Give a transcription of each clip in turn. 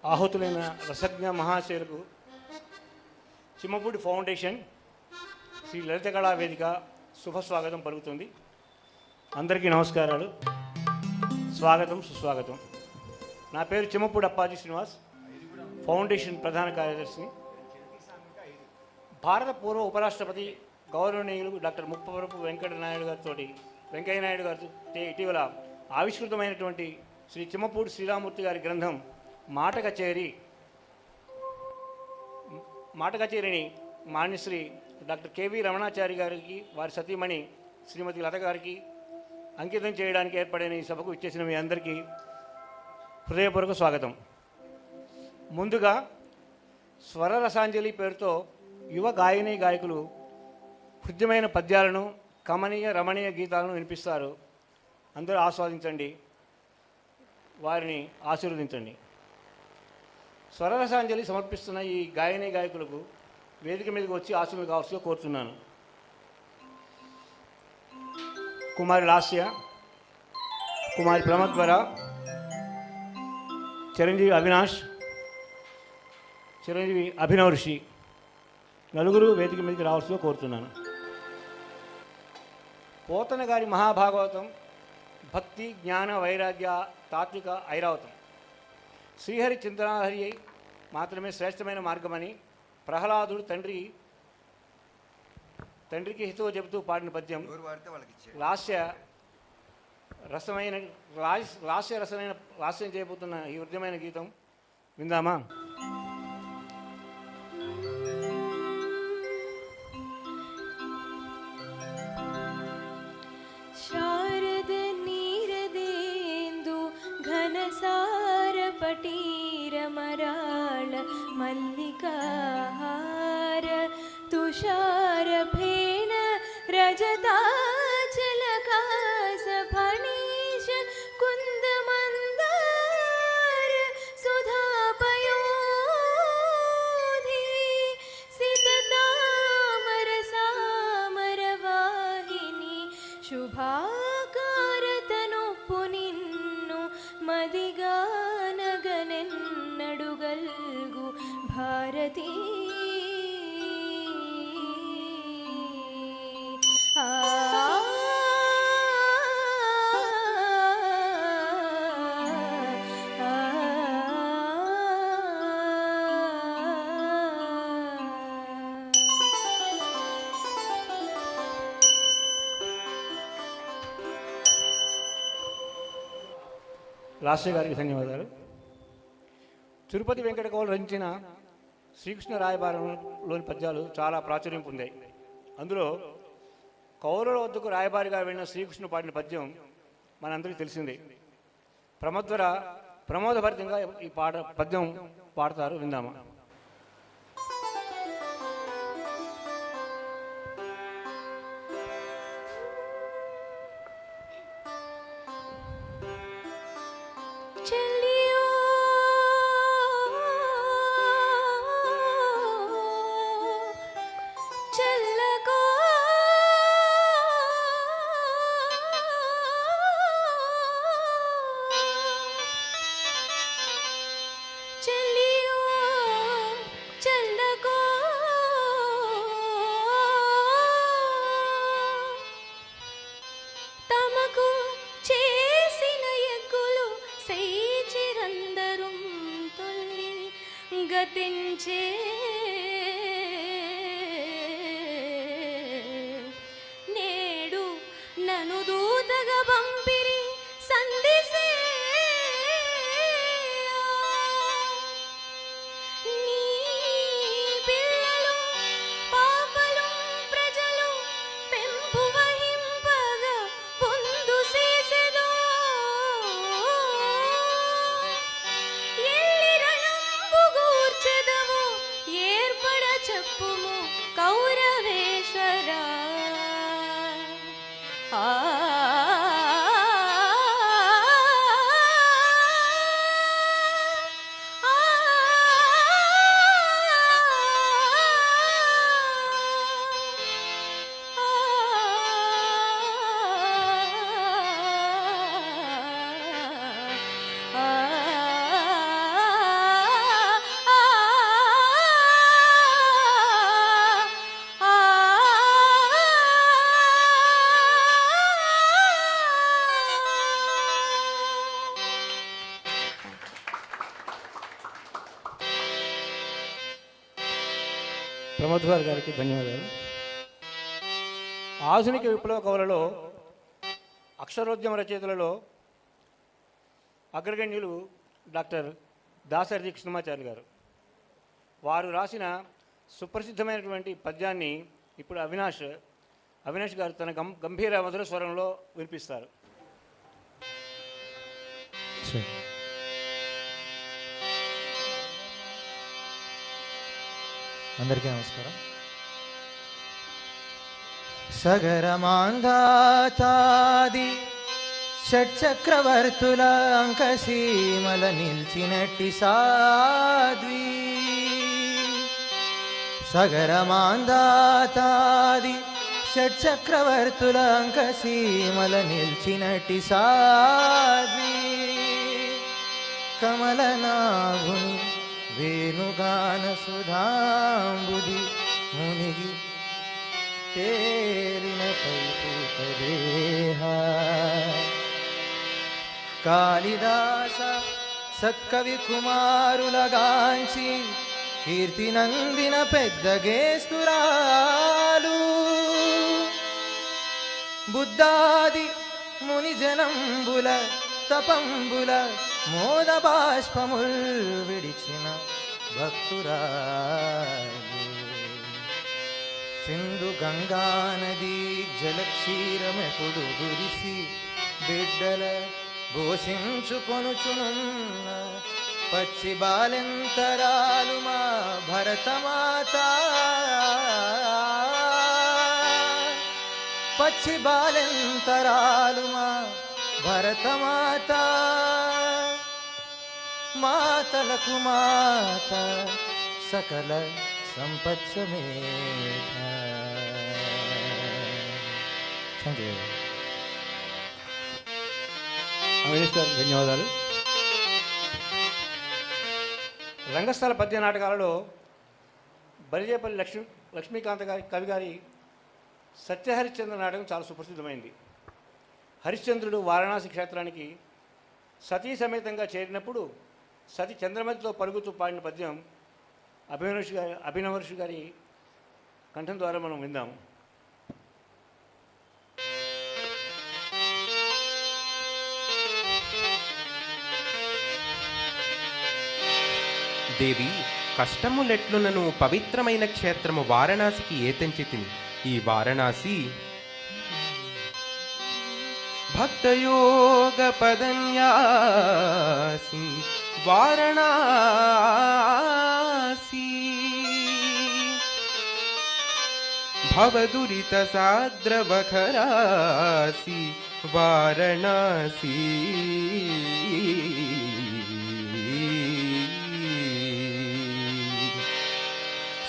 ఆహుతులైన రసజ్ఞ మహాశయులకు Chimmapudi foundation Shri లలిత కళా వేదిక శుభస్వాగతం పలుకుతుంది. అందరికీ నమస్కారాలు, స్వాగతం, సుస్వాగతం. నా పేరు చిమ్మపూడి అప్పాజీ శ్రీనివాస్, ఫౌండేషన్ ప్రధాన కార్యదర్శిని. భారత పూర్వ ఉపరాష్ట్రపతి గౌరవనీయులు డాక్టర్ ముప్పవరపు వెంకయ్య నాయుడు గారితో ఇటీవల ఆవిష్కృతమైనటువంటి శ్రీ చిమ్మపూడి శ్రీరామూర్తి గారి గ్రంథం మాట కచేరిని మాన్యశ్రీ డాక్టర్ కెవి రమణాచారి గారికి, వారి సతీమణి శ్రీమతి లత గారికి అంకితం చేయడానికి ఏర్పడిన ఈ సభకు ఇచ్చేసిన మీ అందరికీ హృదయపూర్వక స్వాగతం. ముందుగా స్వరరసాంజలి పేరుతో యువ గాయని గాయకులు హృద్యమైన పద్యాలను, కమనీయ రమణీయ గీతాలను వినిపిస్తారు. అందరూ ఆస్వాదించండి, వారిని ఆశీర్వదించండి. స్వరరసాంజలి సమర్పిస్తున్న ఈ గాయని గాయకులకు వేదిక మీదకి వచ్చి ఆశీర్వాదం కావాల్సిందిగా కోరుతున్నాను. కుమారి లాస్య, కుమారి ప్రమద్వర, చిరంజీవి అవినాష్, చిరంజీవి అభినవ్ ఋషి నలుగురు వేదిక మీదకి రావాల్సిందిగా కోరుతున్నాను. పోతన గారి మహాభాగవతం భక్తి, జ్ఞాన, వైరాగ్య, తాత్విక ఐరావతం. శ్రీహరి చింతనాహరి మాత్రమే శ్రేష్టమైన మార్గమని ప్రహ్లాదుడు తండ్రికి హితవు చెబుతూ పాడిన పద్యం లాస్యం చేయబోతున్న ఈ హృదయమైన గీతం విందామా? पटीरमराळ मल्लिकाहार तुषारफेन रजताचलकास फणीश कुन्दमन्दार सुधापयोधि सिततामर सामरवाहिनी शुभाकारतनुप्पु निन्नु मदिगा నడుగల్గు భారతీ లాస్య గారికి ధన్యవాదాలు. తిరుపతి వెంకట కవులు రచించిన శ్రీకృష్ణ రాయబారంలోని పద్యాలు చాలా ప్రాచుర్యం పొందాయి. అందులో కౌరవుల వద్దకు రాయబారిగా వెళ్ళిన శ్రీకృష్ణుడు పాడిన పద్యం మనందరికీ తెలిసిందే. ప్రమోదభరితంగా ఈ పద్యం పాడతారు, విందామా? గతించే నేడు నను దూతగా పంపిరి సందిసే నీ పిల్లలు పాపలు ప్రజలు పెంపు వహింపగా పొందు చేసెదో ఎల్లి రణంబు గూర్చెదవు ఏ ప్రమోద్ గారికి ధన్యవాదాలు. ఆధునిక విప్లవ కవులలో అక్షరోద్యమ రచయితలలో అగ్రగణ్యులు డాక్టర్ దాశరథి కృష్ణమాచార్య గారు. వారు రాసిన సుప్రసిద్ధమైనటువంటి పద్యాన్ని ఇప్పుడు అవినాష్ గారు తన గంభీర మధుర స్వరంలో వినిపిస్తారు. అందరికీ నమస్కారం. సగరమాంధాతాది షట్చక్రవర్తుల అంకసీమల నిల్చినట్టి సాధ్వి. సగరమాంధాతాది షట్చక్రవర్తుల అంకసీమల నిల్చినట్టి సాధ్వి. కమలనాభుని వేణుగాన సుధాంబుది మునిగి తేలిన పైపుదేహ. కాళిదాస సత్కవి కుమారులగాంచి కీర్తి నందిన పెద్ద గేస్తురాలు. బుద్ధాది ముని జనంబుల తపంబుల మోద బాష్పముల్ విడిచిన భక్తురాలు. సింధు గంగా నది జలక్షీరమెప్పుడు గురిసి బిడ్డల పోషించుకొనుచునున్న పచ్చి బాలెంతరాలు మా భరతమాత. పచ్చి బాలెంతరాలు మా భరతమాత. మాతలకు మాత సకల సంపత్సమేత. అవినాష్ గారికి ధన్యవాదాలు. రంగస్థల పద్య నాటకాలలో బలిజేపల్లి లక్ష్మీకాంత కవి గారి సత్యహరిశ్చంద్ర నాటకం చాలా సుప్రసిద్ధమైంది. హరిశ్చంద్రుడు వారణాసి క్షేత్రానికి సతీ సమేతంగా చేరినప్పుడు సతి చంద్రమతితో పరుగుతూ పాడిన పద్యం అభినవర్షి గారి కంఠం ద్వారా మనం విందాము. దేవి కష్టములెట్లునను పవిత్రమైన క్షేత్రము వారణాసికి ఏతెంచితిని. ఈ వారణాసి భక్తయోగ పదన్యాసి వారణాసి. భవదురిత సాద్రవఖరాసి వారణాసి.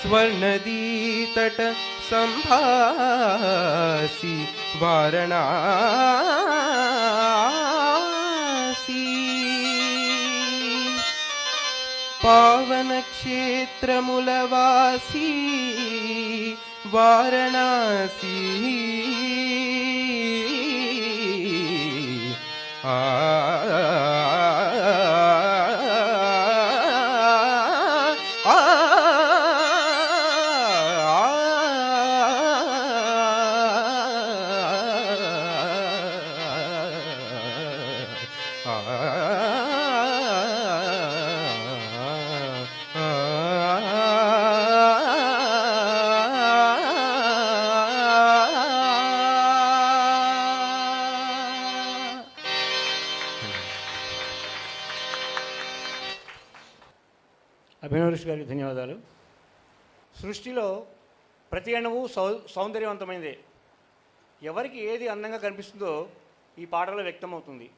స్వర్ణదీతట సంభాసి వారణాసి. పావన క్షేత్రములవాసి వారణాసి. ఆ అభినవర్షి గారికి ధన్యవాదాలు. సృష్టిలో ప్రతి అణువు సౌందర్యవంతమైనదే. ఎవరికి ఏది అందంగా కనిపిస్తుందో ఈ పాటలో వ్యక్తమవుతుంది.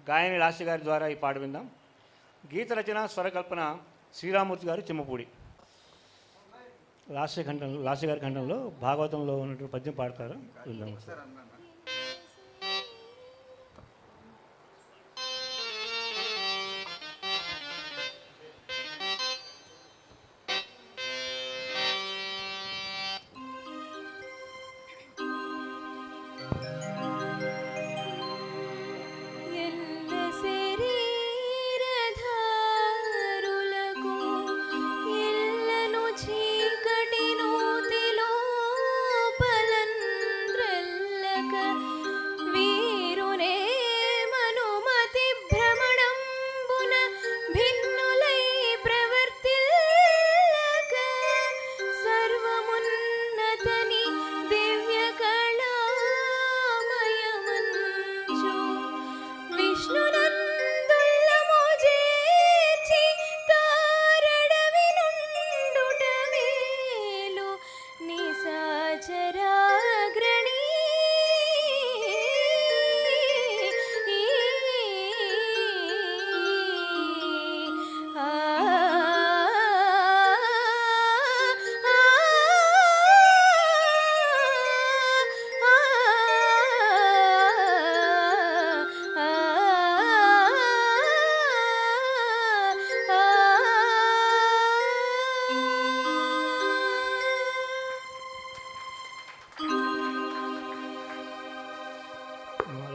గాయని లాస్య గారి ద్వారా ఈ పాట విందాం. గీత రచన స్వరకల్పన శ్రీరామూర్తి గారు చిమ్మపూడి. లాస్య గారి ఖండంలో భాగవతంలో ఉన్నటువంటి పద్యం పాడతారు. విందాం. ఎల్ల శరీరధారులకు ఎల్లను చీకటి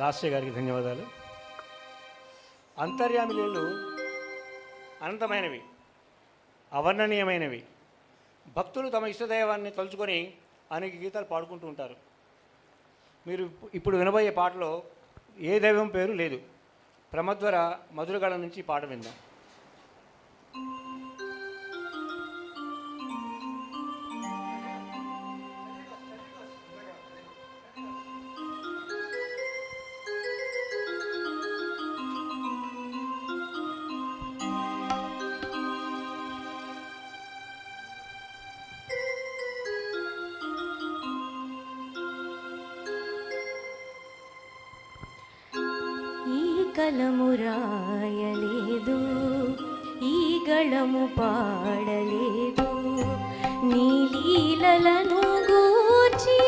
రాష్ట్రీయ గారికి ధన్యవాదాలు. అంతర్యామి లీలలు అనంతమైనవి, అవర్ణనీయమైనవి. భక్తులు తమ ఇష్టదైవాన్ని తలుచుకొని అనేక గీతాలు పాడుకుంటూ ఉంటారు. మీరు ఇప్పుడు వినబోయే పాటలో ఏ దైవం పేరు లేదు. ప్రమద్వర మధురగళ నుంచి పాట విందాం. ఈ కలము రాయలేదు, ఈ గళము పాడలేదు, నీ లీలలను గూర్చి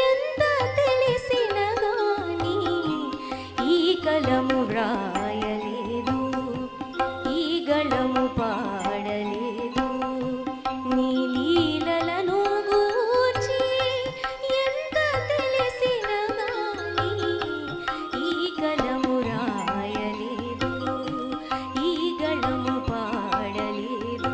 ఎంత తెలిసిన గాని. ఈ కలము రాయలేదు, ఈ గళము పాడలేదు, నీ లీలలను గూర్చి ఎంత తెలిసిన గాని. ఈ కలము రాయలేదు, ఈ గళము పాడలేదు.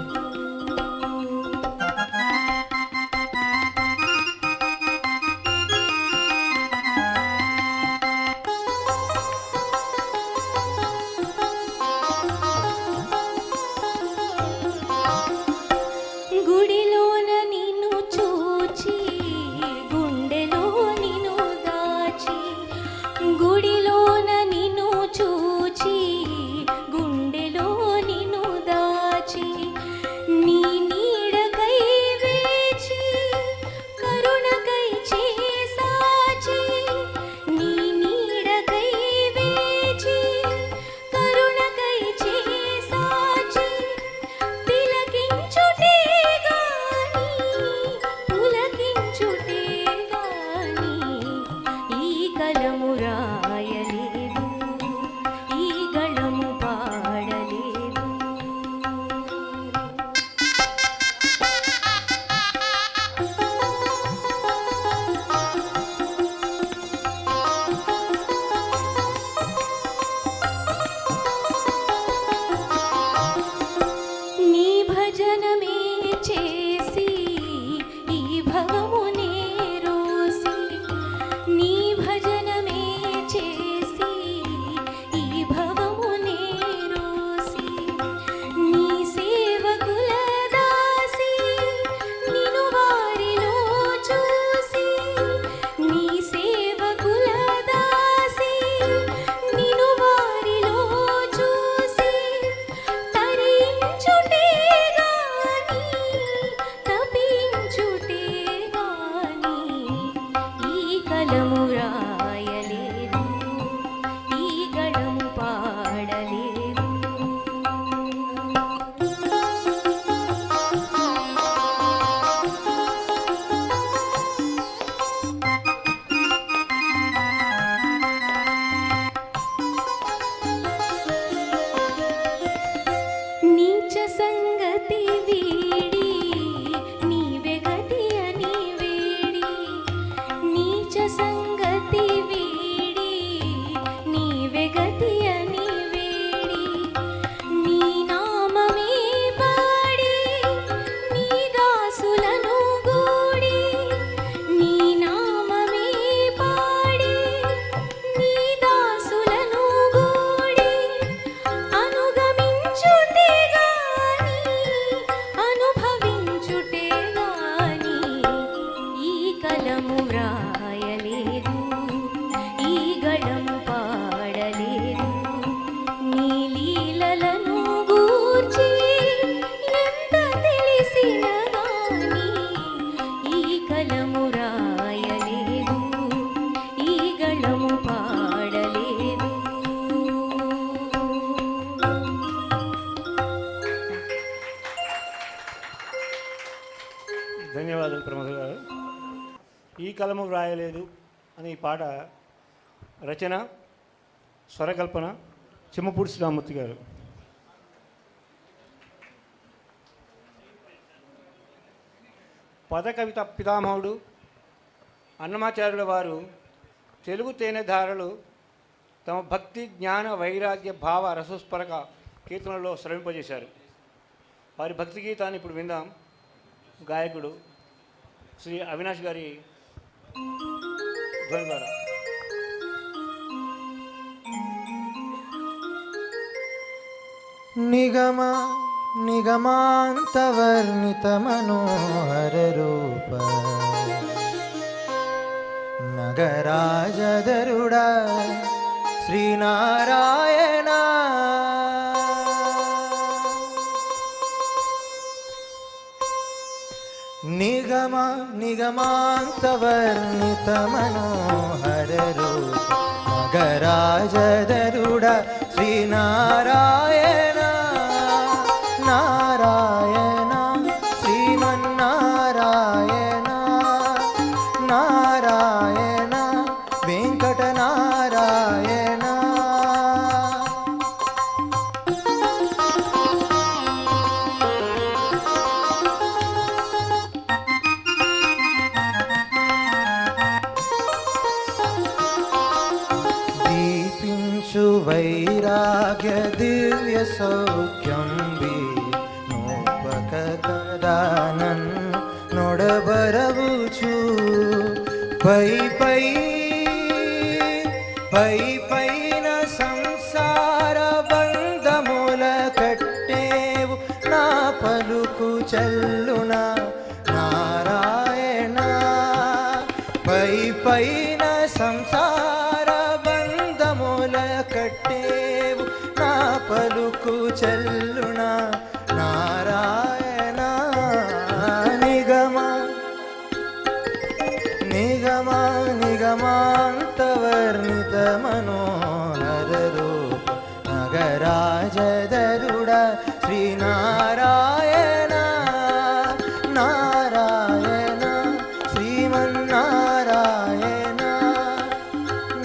గుడిలోన నిన్ను చూచి, గుండెలో నిన్ను దాచి, గుడిలోన నిన్ను చూచి, గుండెలో నిన్ను దాచి, నీ నీడకై వేచి, కరుణకై చేసాచి, నీ నీడకై వేచి, కరుణకై చేసాచి, తిలకించుటే గాని, పులకించుటే గాని. ఈ కలము రాయలేదు, ఈ గళము పాడలేదు. నీ భజనమే చేసి, ఈ భవమునే రోసి, నీ భజనమే చేసి, ఈ భవమునే రోసి, నీ సేవకుల దాసి, నిను వారిలో చూసి, నీ సేవకుల దాసి, నిను వారిలో చూసి, తరించుటే గాని, తపించుటే గాని. ఈ కలము రాయలేదు, ఈ గళము పాడలేదు. నీచ సంగతి వీడి, నీవే గతి అని వేడి, నీచ సంగతి వీడి, నీవే గతి అని వేడి, నీ నామమే పాడి, నీ దాసులను గూడి, నీ నామమే పాడి, నీ దాసులను గూడి, అనుగమించుటే గాని, అనుభవించుటే గాని. ఈ కలము వ్రాయలేదు, ఈ గళము పాడలేదు, నీ లీలలను గూర్చి ఎంత తెలిసిన గాని. ఈ కలము రాయలేదు, ఈ గళము పాడలేదు. ధన్యవాదాలు ప్రమోద్ గారు. ఈ కలము వ్రాయలేదు అనే ఈ పాట రచన, స్వరకల్పన చిమ్మపూడి శ్రీరామూర్తి గారు. పద కవిత పితామహుడు అన్నమాచార్యుల వారు తెలుగు తేనెధారలు తమ భక్తి జ్ఞాన వైరాగ్య భావ రసస్పరక కీర్తనలో శ్రమింపజేశారు. వారి భక్తి గీతాన్ని ఇప్పుడు విందాం. గాయకుడు శ్రీ అవినాష్ గారి ధ్వని ద్వారా. నిగమ నిగమాంతవర్ణిత మనోహర రూప నగరాజధరుడ శ్రీనారాయణ నిగమ నిగమాంతవర్ణిత మనోహర రూప నగరాజధరుడ శ్రీనారాయణ నారాయణ శ్రీమన్నారాయణ నారాయణ వెంకటనారాయణ దీపించు వైరాగ్య దివ్య సౌఖ్యం నోపకదానన్ నొడబరవుచు పై పైన సంసార బంధముల కట్టేవు నా పలుకు చల్లున నారాయణ పైన సంసార బంధముల కట్టేవు నా పలుకు చల్లున నారాయణ నిగమ నిగమ నిగమాంతవర్ణిత మనోహర రూప నగరాజధరుడ శ్రీనారాయణ నారాయణ శ్రీమన్నారాయణ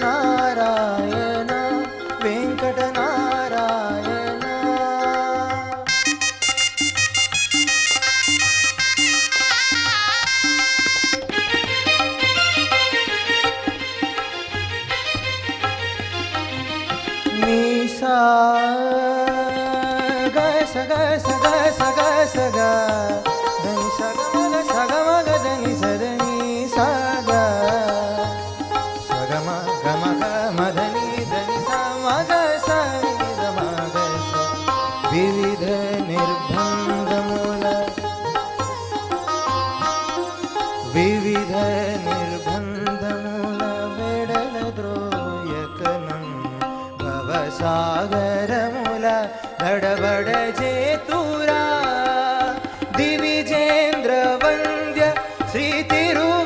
నారాయణ వెంకటనారాయణ. నీసా గ సగ ధని సగమగ ధని సదని సగ సగమ గమగ మదని ధని సమగ సని మగ వివిధ నిర్బంధముల వెడల ద్రోయకనం భవసాగరముల దడబడ చేతురా దివిజేంద్ర వంద్య శ్రీ తిరువెంకటాద్రీస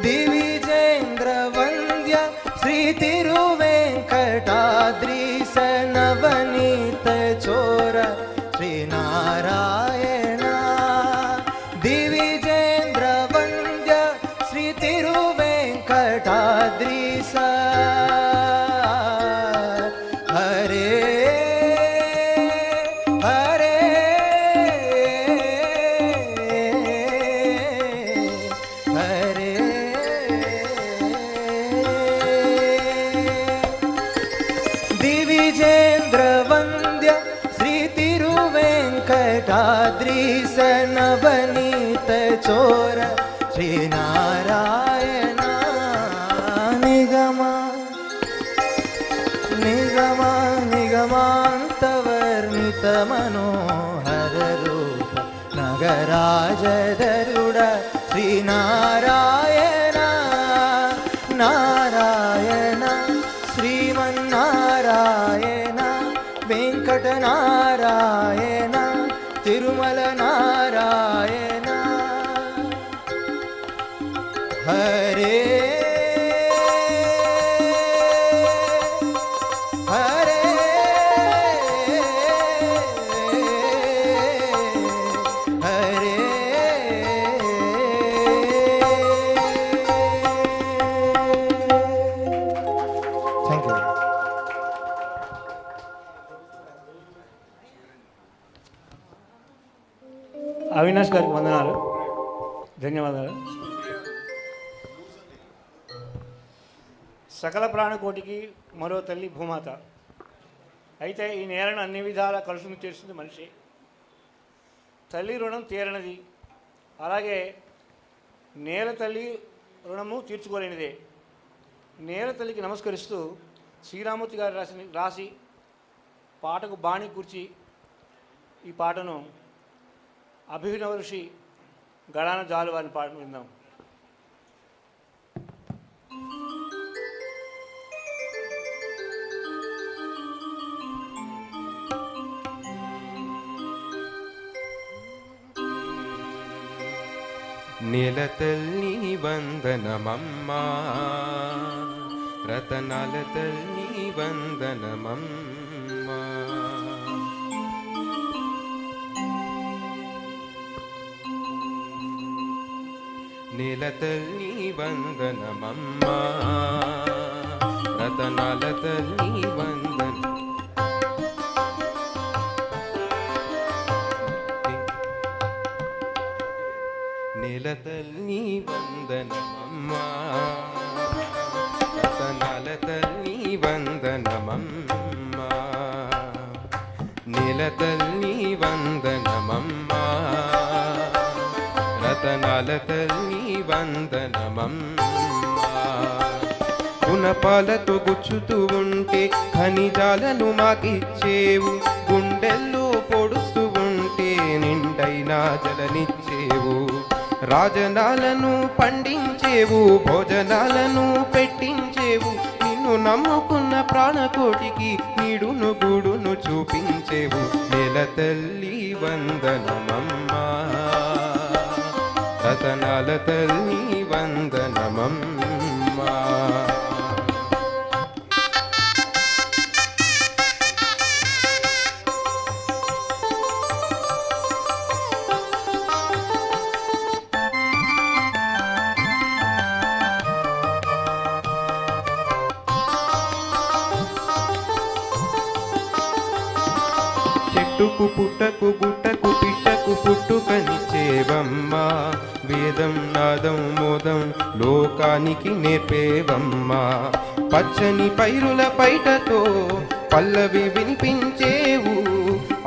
దివిజేంద్ర వంద్య శ్రీ తిరువెంకటాద్రీస నవనీత చోర శ్రీనారాయణ దివిజేంద్ర వంద్య శ్రీ తిరువెంకటాద్రీస హరే హరే హరే దివిజేంద్ర వంద్య శ్రీ తిరువెంకటాద్రీస నవనీత చోర శ్రీనారాయణ నిగమ నిగమ నిగమాంతవర్ణిత మనోహర రూప నగరాజధరుడ శ్రీనారాయణ నారాయణ శ్రీమన్నారాయణ వెంకటనారాయణ తిరుమల నారాయణ హరే హరే హరే అవినాష్ గారికి వందనాలు, ధన్యవాదాలు. సకల ప్రాణకోటికి మరో తల్లి భూమాత. అయితే ఈ నేలను అన్ని విధాలా కలుషును చేస్తుంది మనిషి. తల్లి రుణం తీరనిది, అలాగే నేల తల్లి రుణము తీర్చుకోలేనిదే. నేల తల్లికి నమస్కరిస్తూ శ్రీరామూర్తి గారు రాసి పాటకు బాణి కూర్చి ఈ పాటను అభినవ ఋషి గడాన జాలు వారిని పాటను విందాం. నేల తల్లి వందనమమ్మా, రతనాల తల్లి వందనమమ్మా. నేల తల్లి వందనమమ్మా, రతనాల తల్లి వందన. నేల తల్లి వందనమమ్మా, రతనాల తల్లి వందనమమ్మా. నేల తల్లి వందనమమ్మా, రతనాల తల్లి వందనమమ్మా. గుణపాలతో గుచ్చుతూ ఉంటే ఖనిజాలను మాకిచ్చేవు, గుండెల్లో పొడుస్తూ ఉంటే నిండైనా జలనిచ్చేవు. రాజనాలను పండించేవు, భోజనాలను పెట్టించేవు. నిన్ను నమ్ముకున్న ప్రాణకోటికి నీడును గూడును చూపించేవు. నేల తల్లి వందనమమ్మా, రతనాల తల్లి వందనమమ్మా. చెట్టుకు పుట్టకు గుట్టకు పిట్టకు పుట్టుకనిచ్చేవమ్మా. వేదం నాదం మోదం లోకానికి నేర్పేవమ్మా. పచ్చని పైరుల పైటతో పల్లవి వినిపించేవు.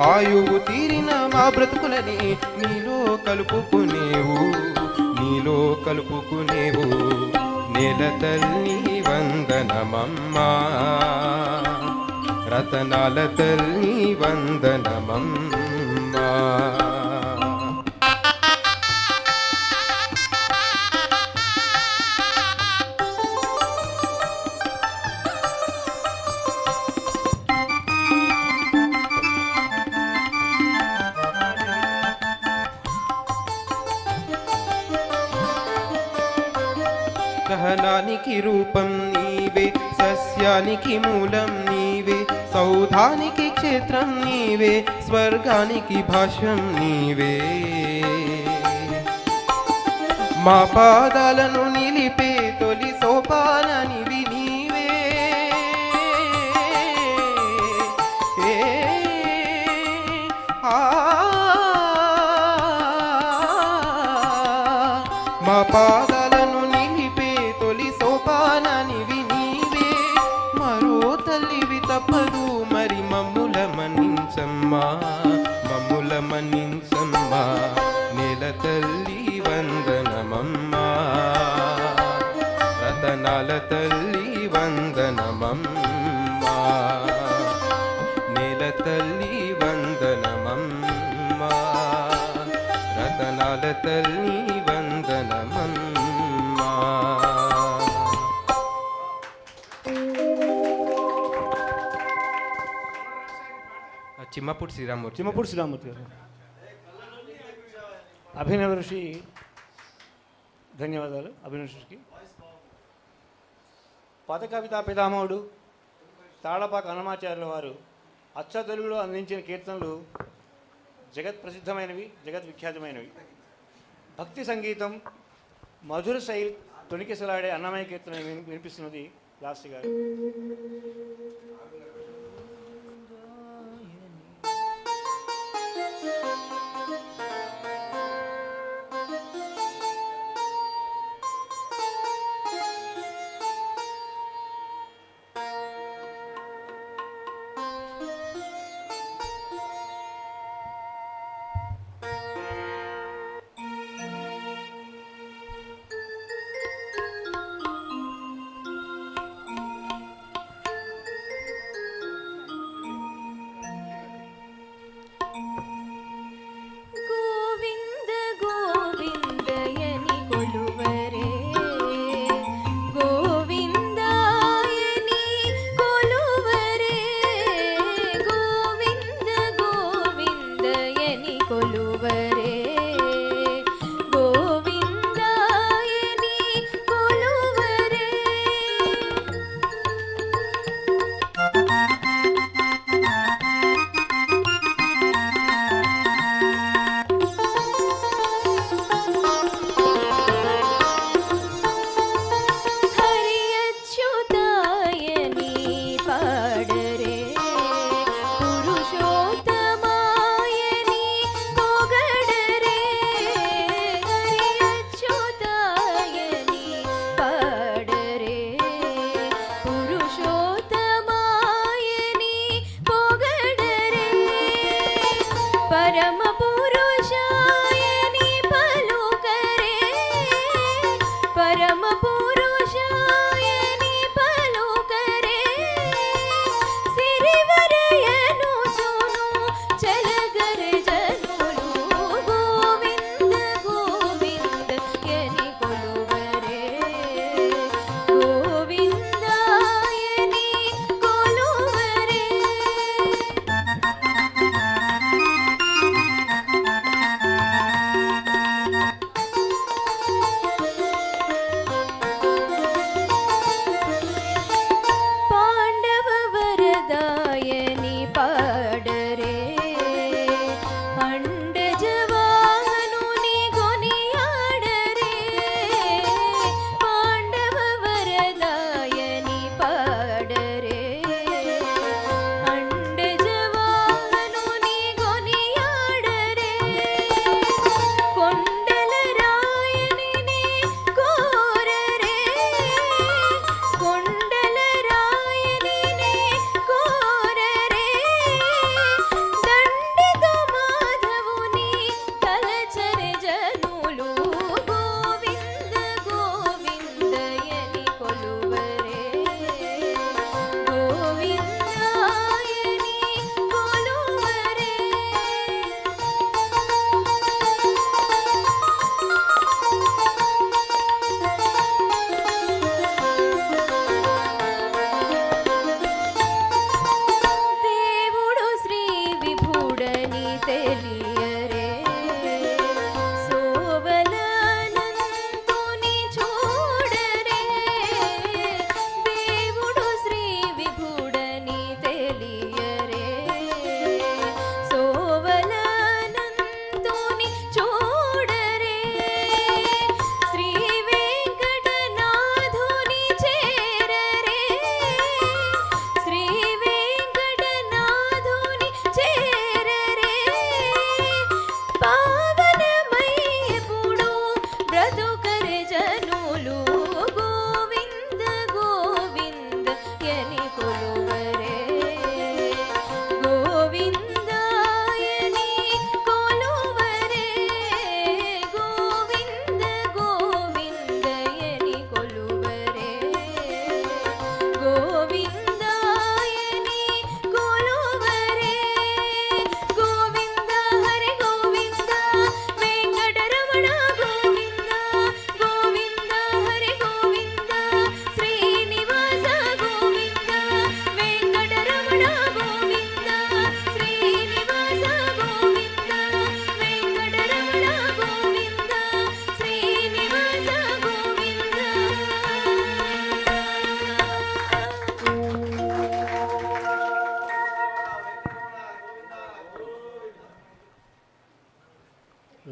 ఆయువు తీరిన మా బ్రతుకులని నీలో కలుపుకునేవు, నీలో కలుపుకునేవు. నేల తల్లి వందనమమ్మా, రతనాల తల్లి వందనమమ్మా. సహనానికి రూపం నీవే, సస్యానికి మూలం నీవే, సౌధానికి క్షేత్రం నీవే, స్వర్గానికి భాష్యం నీవే. మా పాదాలను నిలిపే తొలి సోపానానివి నీవే. మా పాదాలను నిలిపే తొలి సోపానానివి నీవే. మరో తల్లివి తప్పదు మరి మమ్ముల మన్నించమ్మా, మమ్ముల మన్నించమ్మా. నేల తల్లి వందనమమ్మా, రతనాల తల్లి వందనమమ్మా. నేల తల్లి వందనమమ్మా, రతనాల తల్లి వందనమమ్మా. చిమ్మపూడి శ్రీరామూర్తి గారు. అభినవ ఋషి, ధన్యవాదాలు అభినవ ఋషికి. పద కవితా పితామహుడు తాళపాక హనుమాచార్యుల వారు అచ్చ తెలుగులో అందించిన కీర్తనలు జగత్ ప్రసిద్ధమైనవి, జగత్ విఖ్యాతమైనవి. భక్తి సంగీతం మధుర శైలి తొణికిసలాడే అన్నమయ్య కీర్తన వినిపిస్తున్నది లాస్టి గారు.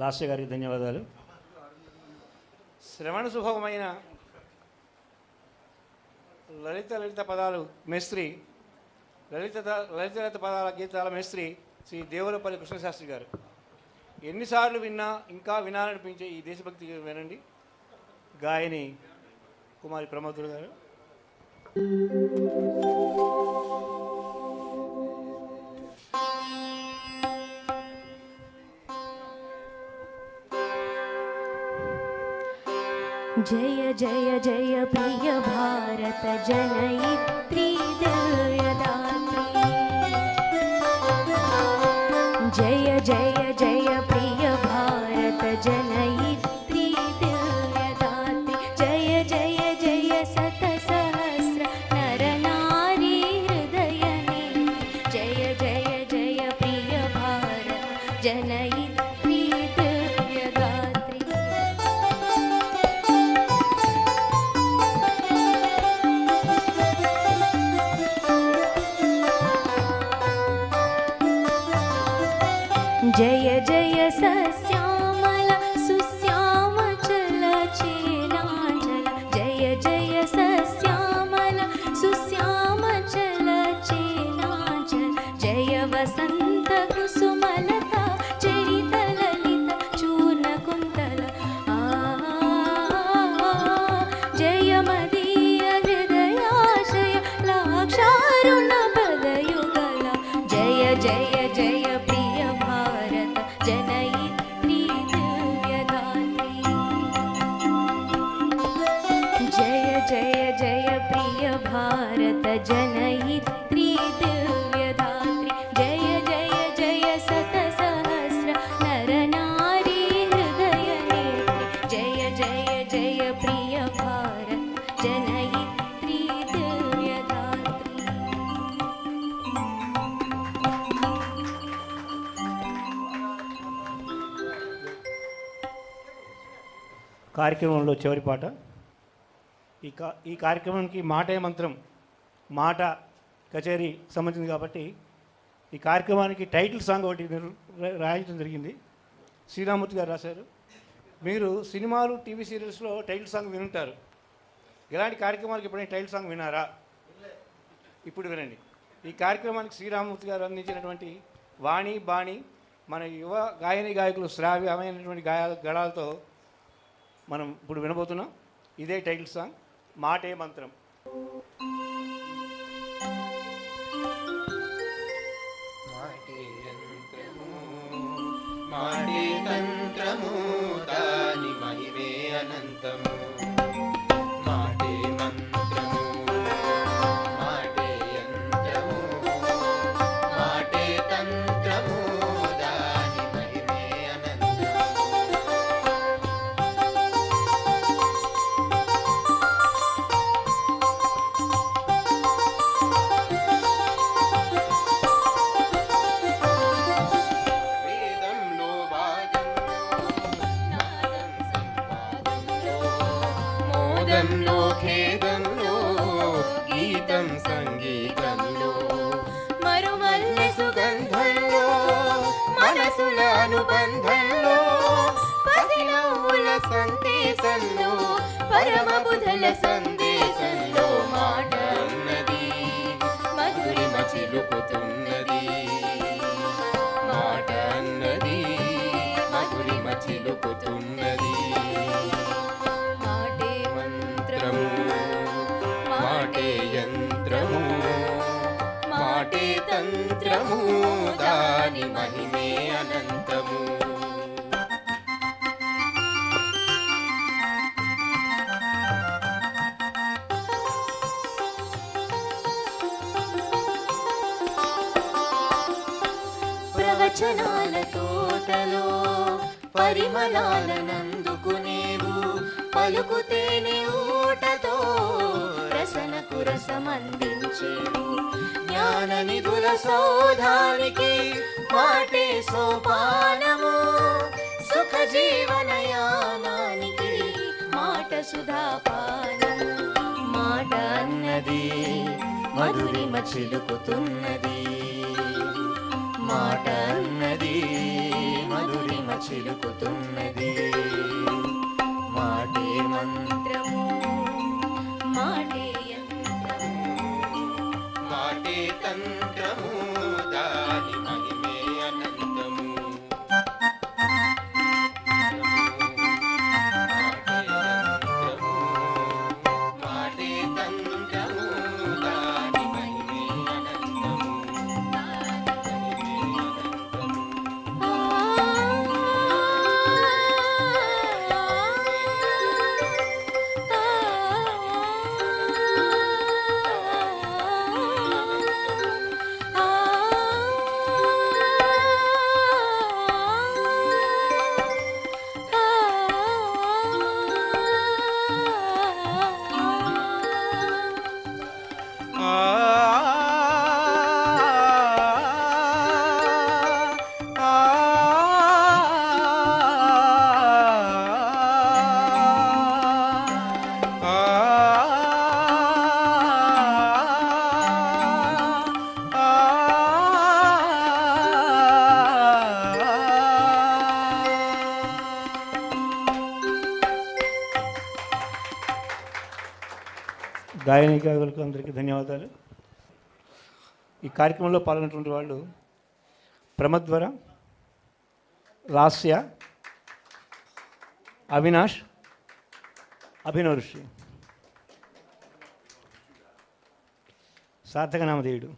లాస్య గారికి ధన్యవాదాలు. శ్రవణ సుభవమైన లలిత పదాలు మేస్త్రి, లలిత పదాల గీతాల మేస్త్రి శ్రీ దేవులపల్లి కృష్ణశాస్త్రి గారు. ఎన్నిసార్లు విన్నా ఇంకా వినాలనిపించే ఈ దేశభక్తి వినండి. గాయని కుమారి ప్రమోదులు గారు. जय जय जय प्रिय भारत जनयित्री दिव्यदात्री. जय जय जय प्रिय भारत जनयित्री दिव्यदात्री. जय जय जय शतसहस्र नर नारी हृदयने. जय जय जय प्रिय भारत जनयित्री दिव्यदात्री. जय जय सस्यामल सुश्यामचल चेलाचल. जय जय सस्यामल सुश्यामचल चेलाचल. जय वसंत कुसुमलता चरित ललित चूर्ण कुन्तल. जय मदीय हृदयाशय लाक्षारुण पदयुगल. जय जय जय प्रिय भारत जनयित्री दिव्यदात्री. जय जय जय प्रिय भारत जनयित्री दिव्यदात्री. जय जय जय शतसहस्र नर नारी हृदय नेत्री. जय जय जय प्रिय भारत जनयित्री दिव्यदात्री. కార్యక్రమంలో చివరి పాట. ఈ కార్యక్రమానికి మాటే మంత్రం, మాట కచేరీ సంబంధించింది కాబట్టి ఈ కార్యక్రమానికి టైటిల్ సాంగ్ ఒకటి రాయించడం జరిగింది. శ్రీరామూర్తి గారు రాశారు. మీరు సినిమాలు టీవీ సీరియల్స్లో టైటిల్ సాంగ్ వినుంటారు. ఇలాంటి కార్యక్రమాలకు ఎప్పుడైనా టైటిల్ సాంగ్ వినారా? ఇప్పుడు వినండి. ఈ కార్యక్రమానికి శ్రీరామూర్తి గారు అందించినటువంటి వాణి బాణి మన యువ గాయకులు శ్రావ్యమైనటువంటి గళాలతో మనం ఇప్పుడు వినబోతున్నాం. ఇదే టైటిల్ సాంగ్, మాటే మంత్రం. మాటే తంత్రము దాని మహిమే అనంతము. మాటే మంత్రము, మాటే యంత్రము, మాటే తంత్రము దాని మహిమే అనంతము. వేదంలో వాదంలో నాదం సంవాదంలో మోదంలో ఖేదంలో గీతం సంగీతంలో మరుమల్లె సుగంధంలో మనసుల అనుబంధంలో పసినవ్వుల సందేశంలో పరమ బుధల సందేశంలో మాట అన్నది మధురిమ చిలుకుతున్నది. మాట అన్నది మధురిమ చిలుకుతున్నది. మాటే మంత్రము, మాటే యంత్రము, మాటే తంత్రము దాని మహిమే అనంతము. ప్రవచనాల తోటలో పరిమళాలనందుకునేవు. పలుకుతేనే ఊటతో రసనకు రసమందించేవు. జ్ఞాన నిధుల సౌధానికి మాటే సోపానము. సుఖ జీవనయానానికి మాట సుధాపానము. మాట అన్నది మధురిమ చిలుకుతున్నది. మాట అన్నది మధురిమ చిలుకుతున్నది మాటే మంత్రము మాటే యంత్రము మాటే తంత్రము దాని మహిమే అనంతము మాటే తంత్రము దాని మహిమే అనంతము గాయనికారులకు అందరికీ ధన్యవాదాలు. ఈ కార్యక్రమంలో పాల్గొన్నటువంటి వాళ్ళు ప్రమద్వర, లాస్య, అవినాష్, అభినవ్ ఋషి, సార్థక నామధేయుడు.